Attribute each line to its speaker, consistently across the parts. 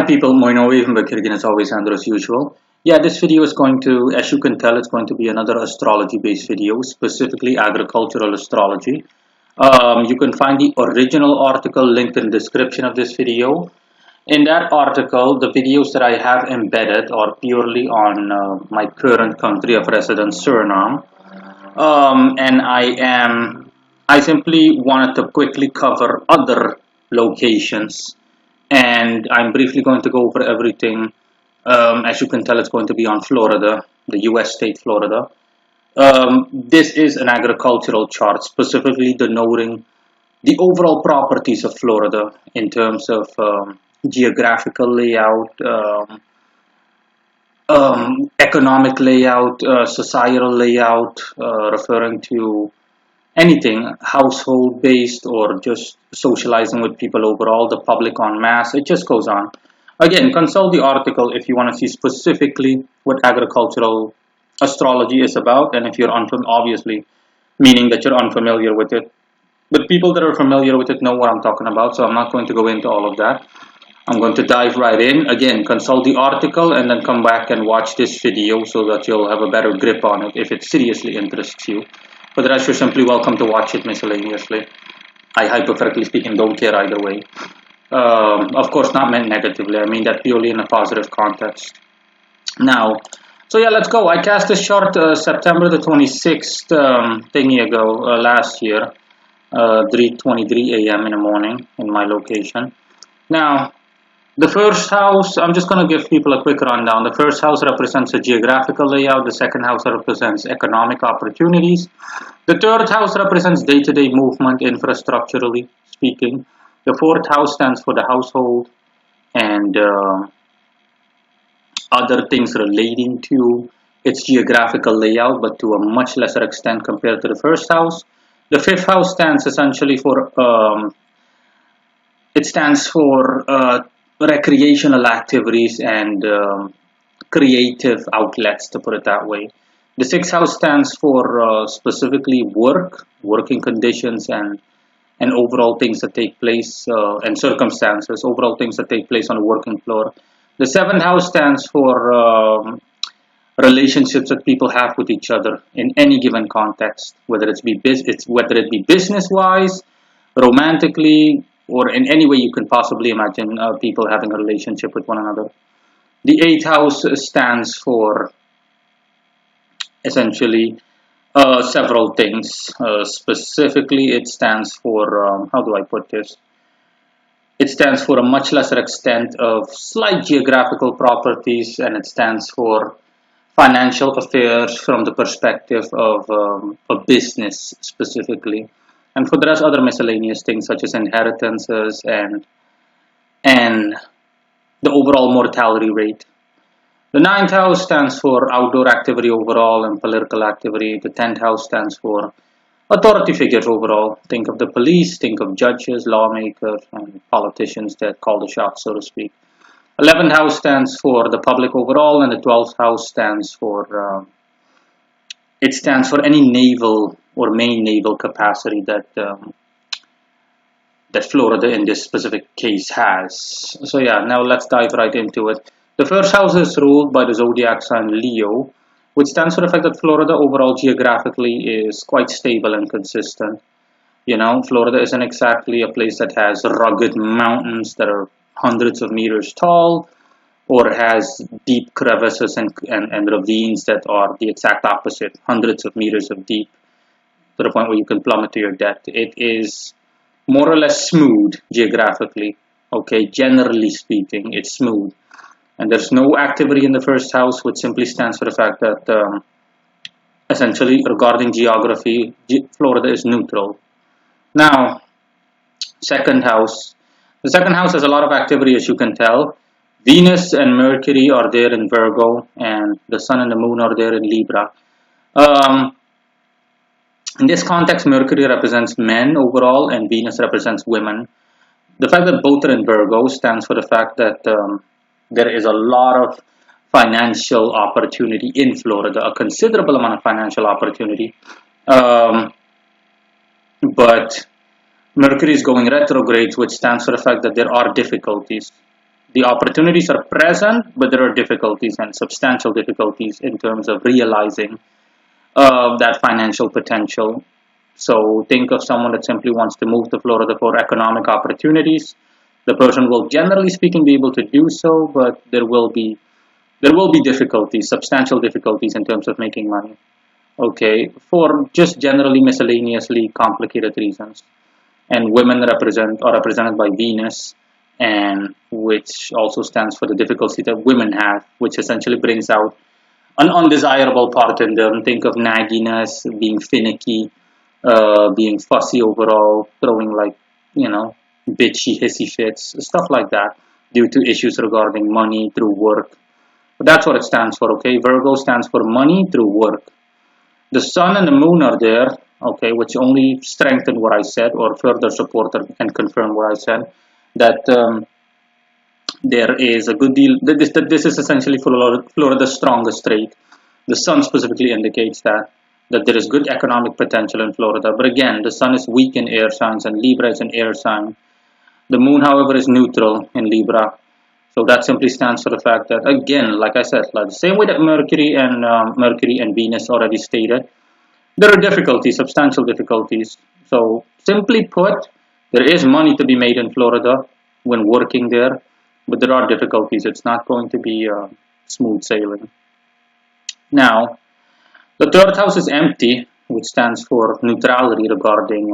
Speaker 1: people, Moino even Bakirgin is always Andrew as usual. Yeah, this video is going to, as you can tell, it's going to be another astrology based video, specifically agricultural astrology. You can find the original article linked in the description of this video. In that article, the videos that I have embedded are purely on my current country of residence, Suriname. And I simply wanted to quickly cover other locations, and I'm briefly going to go over everything. As you can tell, it's going to be on Florida, the US state Florida. This is an agricultural chart, specifically denoting the overall properties of Florida in terms of geographical layout, economic layout, societal layout, referring to anything household based or just socializing with people overall, the public en masse. It just goes on. Again, consult the article if you want to see specifically what agricultural astrology is about, and if you're unfamiliar, obviously, meaning that you're unfamiliar with it. But people that are familiar with it know what I'm talking about, so I'm not going to go into all of that. I'm going to dive right in. Again, consult the article and then come back and watch this video so that you'll have a better grip on it if it seriously interests you. For the rest, you're simply welcome to watch it miscellaneously. I, hypothetically speaking, don't care either way. Of course, not meant negatively. I mean that purely in a positive context. Now, so yeah, let's go. I cast this chart September the 26th thingy ago last year, 3:23 a.m. in the morning in my location. Now, the first house, I'm just going to give people a quick rundown. The first house represents a geographical layout. The second house represents economic opportunities. The third house represents day-to-day movement, infrastructurally speaking. The fourth house stands for the household and other things relating to its geographical layout, but to a much lesser extent compared to the first house. The fifth house stands essentially for recreational activities and creative outlets, to put it that way. The sixth house stands for specifically working conditions, and overall things that take place and circumstances, overall things that take place on the working floor. The seventh house stands for relationships that people have with each other in any given context, whether it be business wise, romantically, or in any way you can possibly imagine people having a relationship with one another. The eighth house stands for essentially several things. Specifically, it stands for, how do I put this? It stands for a much lesser extent of slight geographical properties, and it stands for financial affairs from the perspective of a business specifically. And for the rest, other miscellaneous things such as inheritances and the overall mortality rate. The ninth house stands for outdoor activity overall and political activity. The 10th house stands for authority figures overall. Think of the police, think of judges, lawmakers, and politicians that call the shots, so to speak. 11th house stands for the public overall, and the 12th house stands for any naval or main naval capacity that Florida in this specific case has. So yeah, now let's dive right into it. The first house is ruled by the zodiac sign Leo, which stands for the fact that Florida overall geographically is quite stable and consistent. You know, Florida isn't exactly a place that has rugged mountains that are hundreds of meters tall, or has deep crevices and ravines that are the exact opposite, hundreds of meters of deep, to the point where you can plummet to your death. It is more or less smooth geographically, okay, generally speaking, it's smooth. And there's no activity in the first house, which simply stands for the fact that essentially regarding geography, Florida is neutral. Now, second house. The second house has a lot of activity, as you can tell. Venus and Mercury are there in Virgo, and the Sun and the Moon are there in Libra. In this context, Mercury represents men overall, and Venus represents women. The fact that both are in Virgo stands for the fact that there is a lot of financial opportunity in Florida, a considerable amount of financial opportunity. But Mercury is going retrograde, which stands for the fact that there are difficulties. The opportunities are present, but there are difficulties and substantial difficulties in terms of realizing that financial potential. So think of someone that simply wants to move to Florida for economic opportunities. The person will, generally speaking, be able to do so, but there will be difficulties, substantial difficulties in terms of making money. Okay, for just generally miscellaneously complicated reasons. And women represent are represented by Venus, and which also stands for the difficulty that women have, which essentially brings out an undesirable part in them. Think of nagginess, being finicky, being fussy overall, throwing like, bitchy, hissy fits, stuff like that, due to issues regarding money through work. But that's what it stands for, okay? Virgo stands for money through work. The sun and the moon are there, okay, which only strengthen what I said or further support and confirm what I said. That there is a good deal, that this is essentially Florida's strongest trait. The sun specifically indicates that there is good economic potential in Florida. But again, the sun is weak in air signs and Libra is an air sign. The moon, however, is neutral in Libra. So that simply stands for the fact that, again, like I said, like the same way that Mercury and Venus already stated, there are difficulties, substantial difficulties. So simply put, there is money to be made in Florida when working there, but there are difficulties. It's not going to be smooth sailing. Now, the third house is empty, which stands for neutrality regarding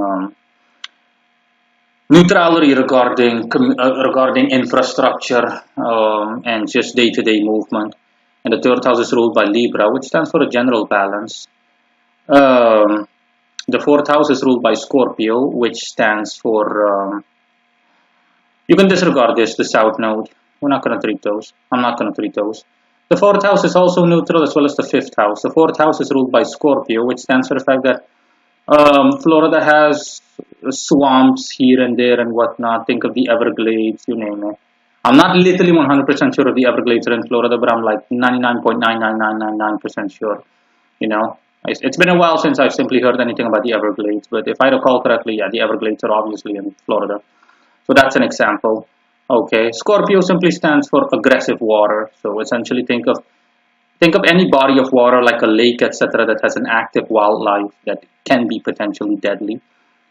Speaker 1: infrastructure and just day-to-day movement. And the third house is ruled by Libra, which stands for a general balance. Um, the fourth house is ruled by Scorpio, which stands for you can disregard this, the south node. We're not going to treat those. I'm not going to treat those. The fourth house is also neutral, as well as the fifth house. The fourth house is ruled by Scorpio, which stands for the fact that Florida has swamps here and there and whatnot. Think of the Everglades, you name it. I'm not literally 100% sure if the Everglades are in Florida, but I'm like 99.99999% sure. You know, it's been a while since I've simply heard anything about the Everglades, but if I recall correctly, yeah, the Everglades are obviously in Florida. So that's an example. Okay, Scorpio simply stands for aggressive water. So essentially, think of any body of water like a lake, etc., that has an active wildlife that can be potentially deadly.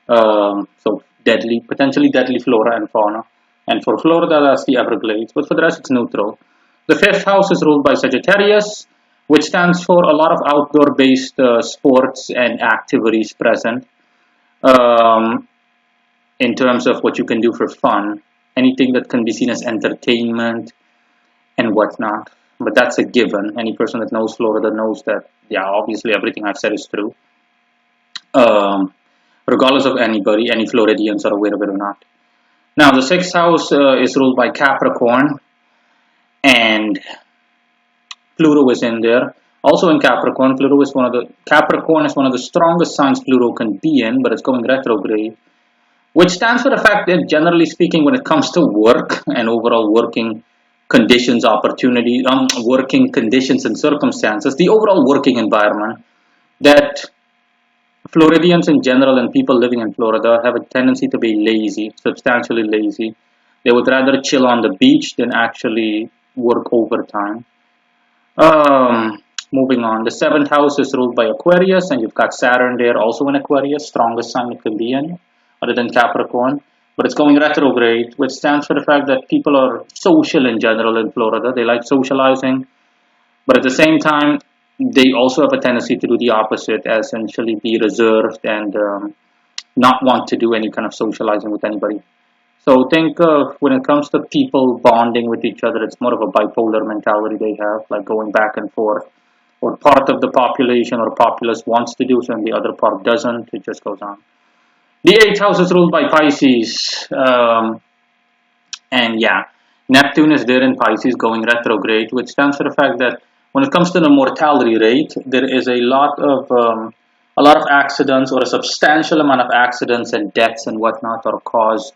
Speaker 1: So deadly, potentially deadly flora and fauna. And for Florida, that's the Everglades. But for the rest, it's neutral. The fifth house is ruled by Sagittarius, which stands for a lot of outdoor-based sports and activities present. Um, in terms of what you can do for fun, anything that can be seen as entertainment and whatnot. But that's a given. Any person that knows Florida knows that, yeah, obviously everything I've said is true. Um, Regardless of any Floridians are aware of it or not. Now, the sixth house is ruled by Capricorn, and Pluto is in there. Also in Capricorn, Capricorn is one of the strongest signs Pluto can be in, but it's going retrograde, which stands for the fact that, generally speaking, when it comes to work and overall working conditions, working conditions and circumstances, the overall working environment, that Floridians in general and people living in Florida have a tendency to be lazy, substantially lazy. They would rather chill on the beach than actually work overtime. Moving on, the seventh house is ruled by Aquarius, and you've got Saturn there, also in Aquarius, strongest sign it can be in, other than Capricorn. But it's going retrograde, which stands for the fact that people are social in general in Florida. They like socializing, but at the same time, they also have a tendency to do the opposite, essentially be reserved and not want to do any kind of socializing with anybody. So think of, when it comes to people bonding with each other, it's more of a bipolar mentality they have, like going back and forth. Or part of the population or populace wants to do so and the other part doesn't. It just goes on. The eighth house is ruled by Pisces. And yeah, Neptune is there in Pisces going retrograde, which stands for the fact that when it comes to the mortality rate, there is a lot of accidents, or a substantial amount of accidents and deaths and whatnot are caused.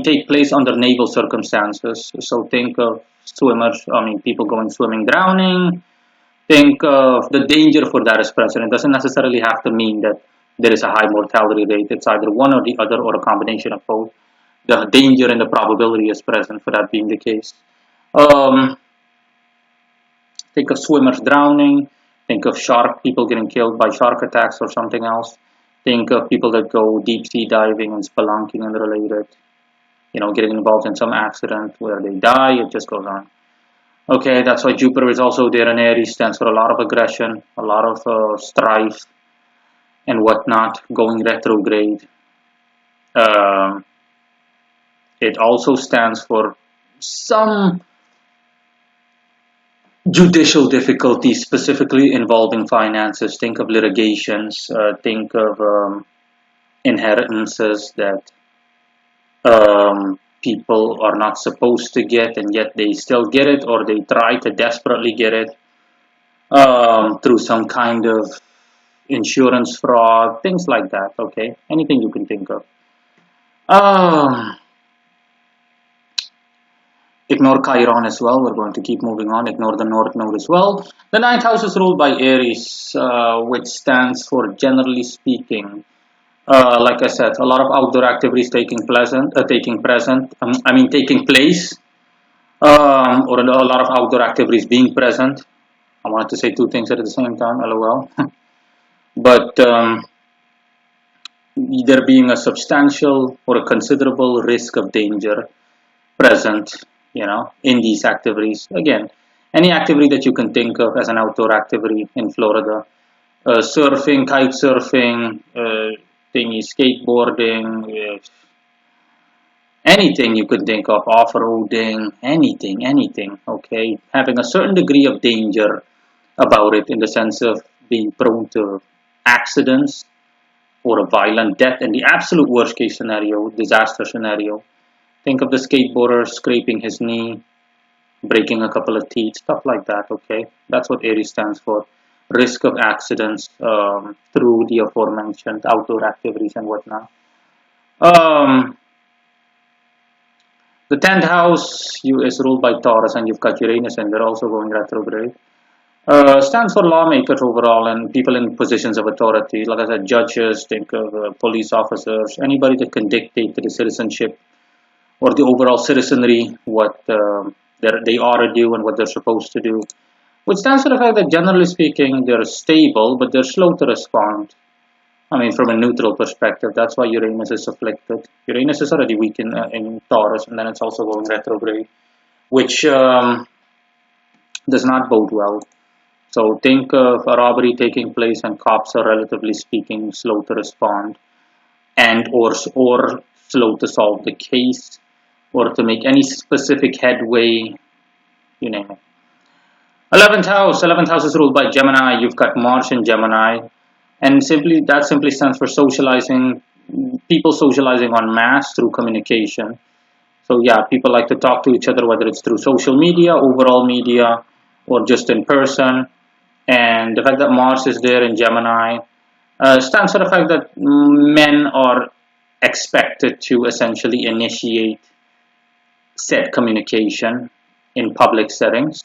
Speaker 1: Take place under naval circumstances. So think of swimmers, people going swimming, drowning. Think of the danger for that is present. It doesn't necessarily have to mean that there is a high mortality rate. It's either one or the other or a combination of both. the danger and the probability is present for that being the case. Um, think of swimmers drowning. Think of shark people getting killed by shark attacks or something else. Think of people that go deep sea diving and spelunking and related. Getting involved in some accident where they die. It just goes on. Okay, that's why Jupiter is also there in Aries. Stands for a lot of aggression, a lot of strife and whatnot. Going retrograde. Um, it also stands for some judicial difficulties, specifically involving finances. Think of litigations. Think of inheritances that people are not supposed to get, and yet they still get it, or they try to desperately get it through some kind of insurance fraud, things like that. Okay, anything you can think of. Um, Ignore Chiron as well. We're going to keep moving on. Ignore the North Node as well. The ninth house is ruled by Aries, which stands for, generally speaking, like I said, a lot of outdoor activities taking place, or a lot of outdoor activities being present. I wanted to say two things at the same time, lol. But there being a substantial or a considerable risk of danger present, in these activities. Again, any activity that you can think of as an outdoor activity in Florida. Surfing, kite surfing, skateboarding, anything you could think of, off-roading, anything, okay? Having a certain degree of danger about it in the sense of being prone to accidents or a violent death in the absolute worst case scenario, disaster scenario. Think of the skateboarder scraping his knee, breaking a couple of teeth, stuff like that, okay? That's what Aries stands for. Risk of accidents through the aforementioned outdoor activities and whatnot. Um, the 10th house is ruled by Taurus, and you've got Uranus, and they're also going retrograde. Stands for lawmakers overall and people in positions of authority. Like I said, judges, think of police officers, anybody that can dictate to the citizenship or the overall citizenry what they ought to do and what they're supposed to do. Which stands for the fact that, generally speaking, they're stable, but they're slow to respond. I mean, from a neutral perspective, that's why Uranus is afflicted. Uranus is already weak in Taurus, and then it's also going retrograde, which does not bode well. So think of a robbery taking place and cops are, relatively speaking, slow to respond and or slow to solve the case or to make any specific headway, you name it. 11th house. 11th house is ruled by Gemini. You've got Mars in Gemini. And that simply stands for socializing, people socializing en masse through communication. So yeah, people like to talk to each other, whether it's through social media, overall media, or just in person. And the fact that Mars is there in Gemini stands for the fact that men are expected to essentially initiate said communication in public settings,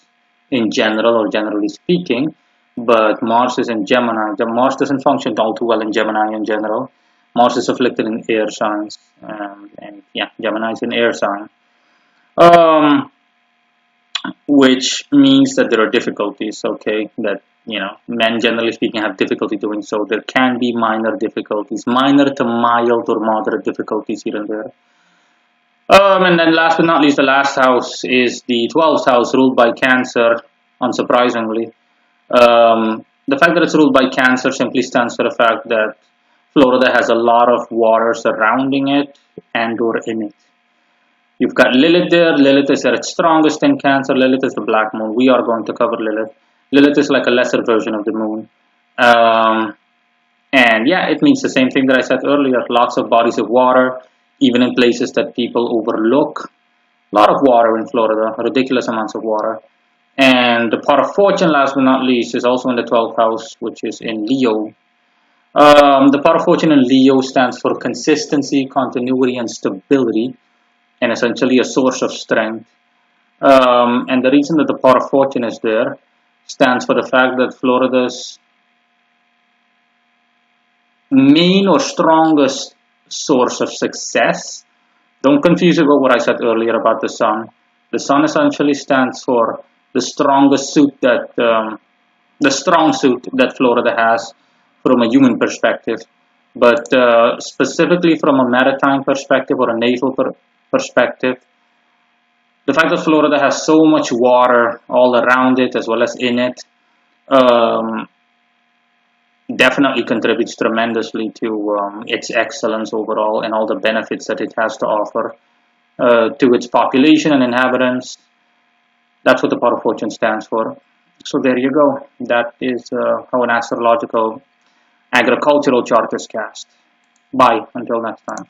Speaker 1: in general or generally speaking. But Mars is in Gemini. Mars doesn't function all too well in Gemini in general. Mars is afflicted in air signs, and yeah, Gemini is an air sign. Which means that there are difficulties, okay, that, men generally speaking have difficulty doing so. There can be minor difficulties, minor to mild or moderate difficulties here and there. And then last but not least, the last house is the 12th house, ruled by Cancer, unsurprisingly. The fact that it's ruled by Cancer simply stands for the fact that Florida has a lot of water surrounding it and or in it. You've got Lilith there. Lilith is at its strongest in Cancer. Lilith is the black moon. We are going to cover Lilith. Lilith is like a lesser version of the moon. And yeah, it means the same thing that I said earlier. Lots of bodies of water, even in places that people overlook. A lot of water in Florida, ridiculous amounts of water. And the part of fortune, last but not least, is also in the 12th house, which is in Leo. The part of fortune in Leo stands for consistency, continuity, and stability, and essentially a source of strength. And the reason that the part of fortune is there stands for the fact that Florida's main or strongest source of success Don't confuse it with what I said earlier about the sun. The sun essentially stands for the strongest suit the strong suit that Florida has from a human perspective. But specifically from a maritime perspective or a naval perspective, the fact that Florida has so much water all around it as well as in it um, definitely contributes tremendously to its excellence overall and all the benefits that it has to offer to its population and inhabitants. That's what the pot of fortune stands for. So there you go. That is how an astrological agricultural chart is cast. Bye. Until next time.